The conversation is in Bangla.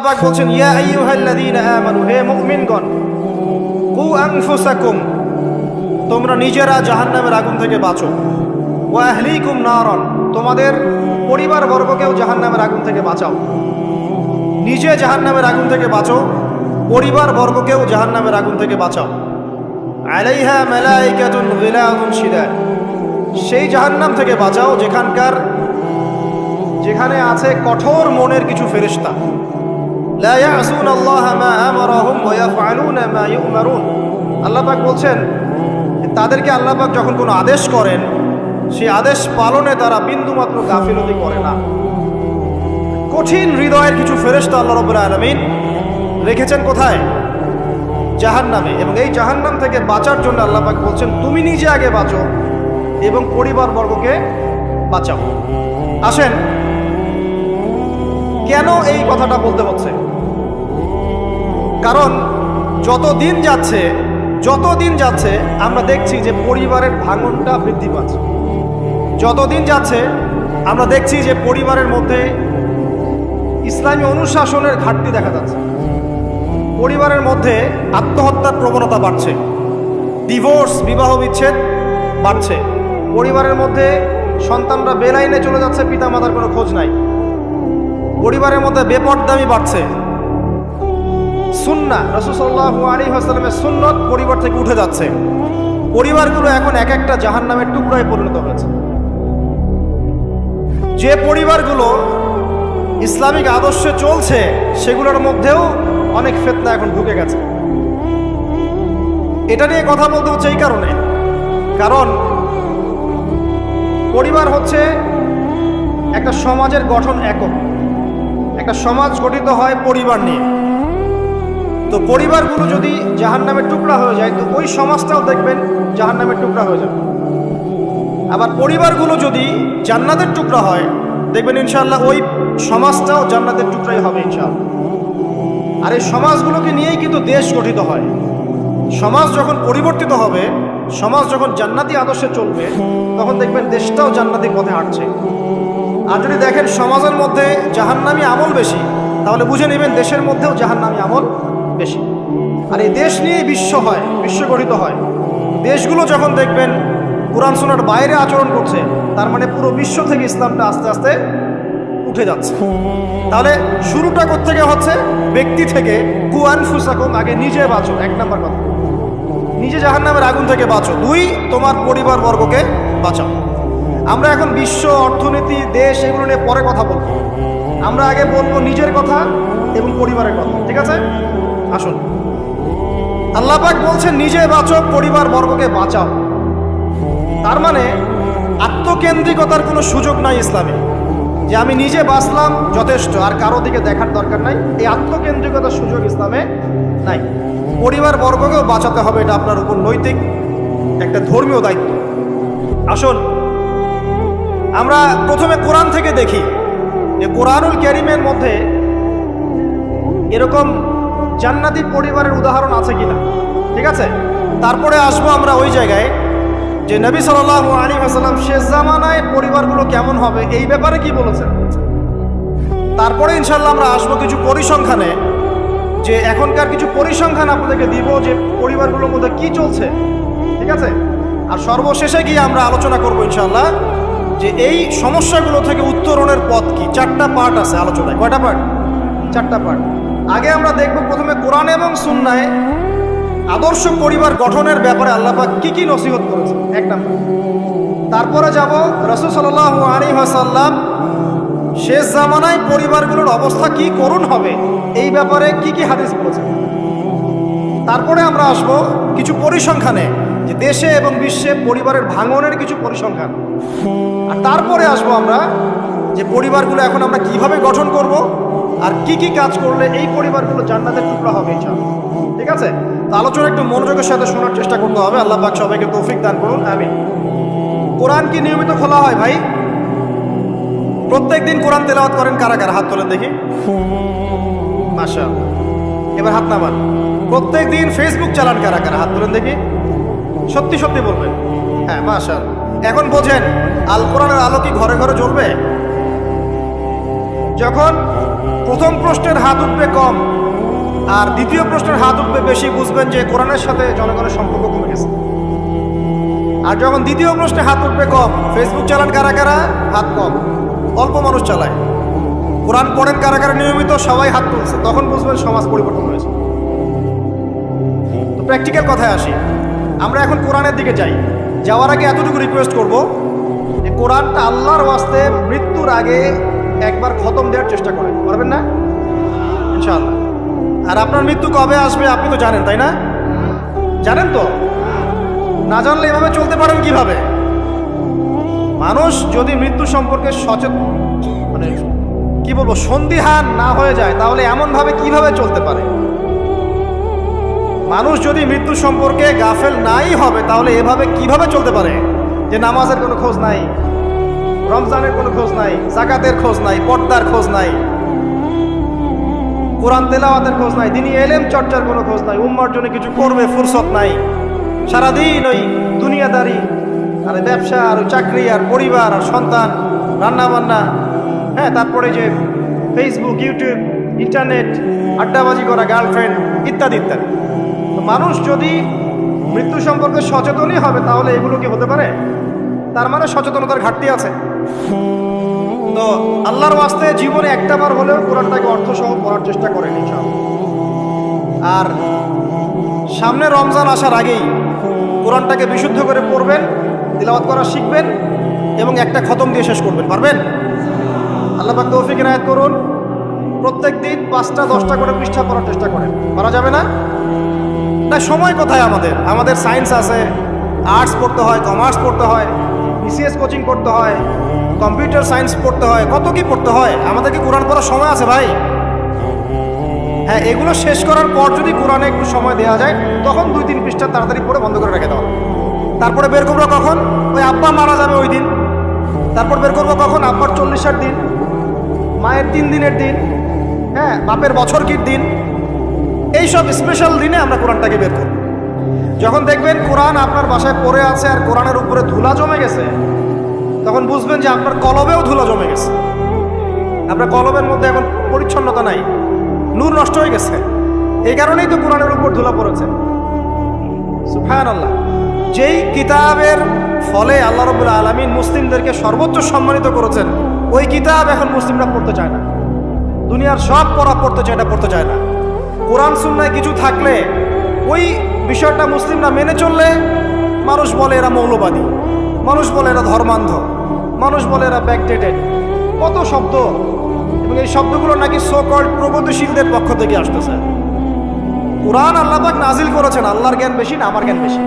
পাক বলছেন, ইয়া আইয়ুহাল্লাযীনা আমানু, হে মুমিনগণ, কু আনফুসাকুম, তোমরা নিজেরা জাহান্নামের আগুন থেকে বাঁচো, ওয়া আহলিকুম নারান, তোমাদের পরিবার বর্গকেও জাহান্নামের আগুন থেকে বাঁচাও। নিজে জাহান্নামের আগুন থেকে বাঁচো, পরিবার বর্গকেও জাহান্নামের আগুন থেকে বাঁচাও। আলাইহা মালাইকাতুন গিলাযুন শিদাদ, সেই জাহান্নাম থেকে বাঁচাও যেখানে আছে কঠোর মনের কিছু ফেরেশতা। লা ইয়াসুনাল্লাহা মা আমারাহুম ওয়া ইয়াফআলুনা মা ইউমারুন। আল্লাহ পাক বলছেন, তাদেরকে আল্লাহ পাক যখন কোনো আদেশ করেন, সেই আদেশ পালনে তারা বিন্দুমাত্র গাফিলতি করে না। কঠিন হৃদয়ের কিছু ফেরেশতা আল্লাহ রাব্বুল আলামিন রেখেছেন কোথায়? জাহান্নামে। এবং এই জাহান্নাম থেকে বাঁচার জন্য আল্লাহ পাক বলছেন, তুমি নিজে আগে বাঁচো এবং পরিবার বর্গকে বাঁচাও। আসেন, কেন এই কথাটা বলতে হচ্ছে? কারণ যত দিন যাচ্ছে আমরা দেখছি যে পরিবারের ভাঙনটা বৃদ্ধি পাচ্ছে। যত দিন যাচ্ছে আমরা দেখছি যে পরিবারের মধ্যে ইসলামী অনুশাসনের ঘাটতি দেখা যাচ্ছে। পরিবারের মধ্যে আত্মহত্যার প্রবণতা বাড়ছে, ডিভোর্স, বিবাহ বিচ্ছেদ বাড়ছে। পরিবারের মধ্যে সন্তানরা বেলাইনে চলে যাচ্ছে, পিতামাতার কোনো খোঁজ নাই। পরিবারের মধ্যে বেপরদামি বাড়ছে। সুন্নাহ, রাসূল সাল্লাল্লাহু আলাইহি ওয়াসাল্লামের সুন্নত পরিবার থেকে উঠে যাচ্ছে। পরিবারগুলো এখন এক একটা জাহান্নামের টুকরায় পরিণত হয়েছে। যে পরিবারগুলো ইসলামিক আদর্শে চলছে সেগুলোর মধ্যেও অনেক ফিতনা এখন ঢুকে গেছে। এটা নিয়ে কথা বলতে হচ্ছে এই কারণে, কারণ পরিবার হচ্ছে একটা সমাজের গঠন একক। একটা সমাজ গঠিত হয় পরিবার নিয়ে। তো পরিবারগুলো যদি জাহান্নামের টুকরা হয়ে যায়, তো ওই সমাজটাও দেখবেন জাহান্নামের টুকরা হয়ে যাবে। আবার পরিবারগুলো যদি জান্নাতের টুকরা হয়, দেখবেন ইনশাআল্লাহ ওই সমাজটাও জান্নাতের টুকরাই হবে ইনশাআল্লাহ। আর এই সমাজগুলোকে নিয়েই কিন্তু দেশ গঠিত হয়। সমাজ যখন পরিবর্তিত হবে, সমাজ যখন জান্নাতি আদর্শে চলবে, তখন দেখবেন দেশটাও জান্নাতি পথে হাঁটছে। আর যদি দেখেন সমাজের মধ্যে জাহান্নামী আমল বেশি, তাহলে বুঝে নেবেন দেশের মধ্যেও জাহান্নামী আমল বেশি। আর এই দেশ নিয়েই বিশ্ব হয়, বিশ্ব গঠিত হয়। দেশগুলো যখন দেখবেন কুরআন সুন্নাহর বাইরে আচরণ করছে, তার মানে পুরো বিশ্ব থেকে ইসলামটা আস্তে আস্তে উঠে যাচ্ছে। তাহলে শুরুটা কোত্থেকে হচ্ছে? ব্যক্তি থেকে। কু আনফুসাকুম, আগে নিজে বাঁচো, এক নাম্বার কথা। নিজে জাহান্নামের আগুন থেকে বাঁচো। 2, তোমার পরিবার বর্গকে বাঁচাও। আমরা এখন বিশ্ব অর্থনীতি, দেশ, এগুলো নিয়ে পরে কথা বলবো। আমরা আগে বলবো নিজের কথা এবং পরিবারের কথা, ঠিক আছে? আসুন, আল্লাহ পাক বলছেন নিজে বাঁচো, পরিবার বর্গকে বাঁচাও। তার মানে আত্মকেন্দ্রিকতার কোনো সুযোগ নাই ইসলামে, যে আমি নিজে বাঁচলাম যথেষ্ট, আর কারো দিকে দেখার দরকার নাই। এই আত্মকেন্দ্রিকতার সুযোগ ইসলামে নাই। পরিবার বর্গকেও বাঁচাতে হবে, এটা আপনার উপর নৈতিক একটা ধর্মীয় দায়িত্ব। আসুন, আমরা প্রথমে কোরআন থেকে দেখি যে কোরআনুল কারীমের মধ্যে এরকম জান্নাতি পরিবারের উদাহরণ আছে কিনা, ঠিক আছে? তারপরে আসবো আমরা ওই জায়গায় যে নবী সাল্লাল্লাহু আলাইহি ওয়াসাল্লাম শেষ জামানায় পরিবারগুলো কেমন হবে এই ব্যাপারে কি বলেছেন। তারপরে ইনশাআল্লাহ আমরা আসবো কিছু পরিসংখ্যানে, যে এখনকার কিছু পরিসংখ্যান আপনাদেরকে দিব যে পরিবারগুলোর মধ্যে কি চলছে, ঠিক আছে? আর সর্বশেষে গিয়ে আমরা আলোচনা করবো ইনশাআল্লাহ যে এই সমস্যাগুলো থেকে উত্তরণের পথ কি। 4টা পার্ট আছে আলোচনায়। কয়টা পার্ট? 4টা পার্ট। আগে আমরা দেখব প্রথমে কোরআন এবং সুন্নায় আদর্শ পরিবার গঠনের ব্যাপারে আল্লাহ পাক কি কি নসিহত করেছেন, 1 নাম্বার। তারপরে যাব রাসূল সাল্লাল্লাহু আলাইহি ওয়াসাল্লাম শেষ জামানায় পরিবারগুলোর অবস্থা কি করুণ হবে এই ব্যাপারে কি কি হাদিস বলেছেন। তারপরে আমরা আসব কিছু পরিসংখ্যানে, যে দেশে এবং বিশ্বে পরিবারের ভাঙনের কিছু পরিসংখ্যান। আর তারপরে আসবো আমরা যে পরিবারগুলো এখন আমরা কিভাবে গঠন করব, আর কি কি কাজ করলে এই পরিবারগুলো জান্নাতের টুকরা হবে ইনশাআল্লাহ, ঠিক আছে? তো আলোচনা একটু মনোযোগের সাথে শোনার চেষ্টা করতে হবে। আল্লাহ পাক সবাইকে তৌফিক দান করুন, আমিন। কোরআন কি নিয়মিত খোলা হয় ভাই? প্রত্যেক দিন কোরআন তেলাওয়াত করেন কারা কারা? হাত তোলেন দেখি। মাশাআল্লাহ, এবার হাত নামান। প্রত্যেক দিন ফেসবুক চালান কারা কারা? হাত তোলেন দেখি। সত্যি সত্যি বলবেন। হ্যাঁ, মাশাআল্লাহ। এখন বোঝেন আল কোরআনের আলো কি ঘরে ঘরে জ্বলবে? যখন প্রথম প্রশ্নের হাত উঠবে কম, আর দ্বিতীয় প্রশ্নের হাত উঠবে বেশি, বুঝবেন যে কোরআনের সাথে জনগণের সম্পর্ক কমে গেছে। আর যখন দ্বিতীয় প্রশ্নে হাত উঠবে কম, ফেসবুক চালান কারা কারা, হাত কম, অল্প মানুষ চালায়। কোরআন পড়েন কারা কারা নিয়মিত, সবাই হাত তুলছে, তখন বুঝবেন সমাজ পরিবর্তন হয়েছে। তো প্র্যাকটিক্যাল কথায় আসি, আমরা এখন কোরআনের দিকে যাই। যাওয়ার আগে এতটুকু রিকোয়েস্ট করব যে কোরআনটা আল্লাহর ওয়াস্তে মৃত্যুর আগে একবার খতম দেওয়ার চেষ্টা করেন, পারবেন না ইনশাআল্লাহ। আর আপনার মৃত্যু কবে আসবে আপনি তো জানেন, তাই না? জানেন তো? না জানলে এভাবে চলতে পারেন কিভাবে? মানুষ যদি মৃত্যু সম্পর্কে সচেতন, মানে কি বলবো, সন্দিহান না হয়ে যায়, তাহলে এমনভাবে কিভাবে চলতে পারে? মানুষ যদি মৃত্যু সম্পর্কে গাফেল নাই হবে, তাহলে এভাবে কিভাবে চলতে পারে যে নামাজের কোনো খোঁজ নাই, রমজানের কোনো খোঁজ নাই, জাকাতের খোঁজ নাই, পর্দার খোঁজ নাই, কোরআন তেলাওয়াতের খোঁজ নাই, দিনী এলেম চর্চার কোনো খোঁজ নাই, উম্মার জন্য কিছু করবে ফুরসত নাই, সারাদিন ওই দুনিয়াদারি আর ব্যবসা আর চাকরি আর পরিবার আর সন্তান, রান্না বান্না, হ্যাঁ, তারপরে যে ফেসবুক, ইউটিউব, ইন্টারনেট, আড্ডাবাজি করা, গার্লফ্রেন্ড ইত্যাদি ইত্যাদি। তো মানুষ যদি মৃত্যু সম্পর্কে সচেতনই হবে, তাহলে এগুলো কি হতে পারে? তার মানে সচেতনতার ঘাটতি আছে। তো আল্লাহর ওয়াস্তে জীবনে একটাবার হলেও কোরআনটাকে অর্থসহ পড়ার চেষ্টা করেন ইনশাআল্লাহ। আর সামনে রমজান আসার আগেই কোরআনটাকে বিশুদ্ধ করে পড়বেন, তিলাওয়াত করা শিখবেন এবং একটা খতম দিয়ে শেষ করবেন, পারবেন? আল্লাহ পাক তৌফিক ইনায়াত করুন। প্রত্যেক দিন 5টা 10টা করে পৃষ্ঠা পড়ার চেষ্টা করেন। পারা যাবে না? না, সময় কোথায় আমাদের? আমাদের সায়েন্স আছে, আর্টস পড়তে হয়, কমার্স পড়তে হয়, বিসিএস কোচিং করতে হয়, কম্পিউটার সায়েন্স পড়তে হয়, কত কি পড়তে হয়। আমাদেরকে কোরআন পড়ার সময় আছে ভাই? হ্যাঁ, এগুলো শেষ করার পর যদি কোরআনে একটু সময় দেওয়া যায়, তখন 2-3 পৃষ্ঠা তাড়াতাড়ি পড়ে বন্ধ করে রেখে দেওয়া। তারপরে বের করবো কখন? ওই আব্বা মারা যাবে ওই দিন। তারপর বের করবো কখন? আব্বার 40-এর দিন, মায়ের 3 দিনের দিন, হ্যাঁ, বাপের বছরকির দিন। এইসব স্পেশাল দিনে আমরা কোরআনটাকে বের করব। যখন দেখবেন কোরআন আপনার বাসায় পড়ে আছে আর কোরআনের উপরে ধুলা জমে গেছে, তখন বুঝবেন যে আপনার কলবেও ধুলা জমে গেছে। আপনার কলবের মধ্যে এখন পরিচ্ছন্নতা নাই, নূর নষ্ট হয়ে গেছে। এই কারণেই তো কোরআনের উপর ধুলা পড়েছে। সুবহানাল্লাহ। যেই কিতাবের ফলে আল্লাহ রাব্বুল আলামিন মুসলিমদেরকে সর্বোচ্চ সম্মানিত করেছেন, ওই কিতাব এখন মুসলিমরা পড়তে চায় না। দুনিয়ার সব পড়া পড়তে চায় না, পড়তে চায় না। কোরআন সুন্নায় কিছু থাকলে ওই বিষয়টা মুসলিমরা মেনে চললে মানুষ বলে এরা মৌলবাদী, মানুষ বলে এরা ধর্মান্ধ, মানুষ বলে এরা ব্যাকডেটেড, কত শব্দ। এবং এই শব্দগুলো নাকি সো কল্ড প্রগতিশীলদের পক্ষ থেকে আসতেছে। কোরআন আল্লাহ পাক নাজিল করেছেন, আল্লাহর জ্ঞান বেশি না আমার জ্ঞান বেশি?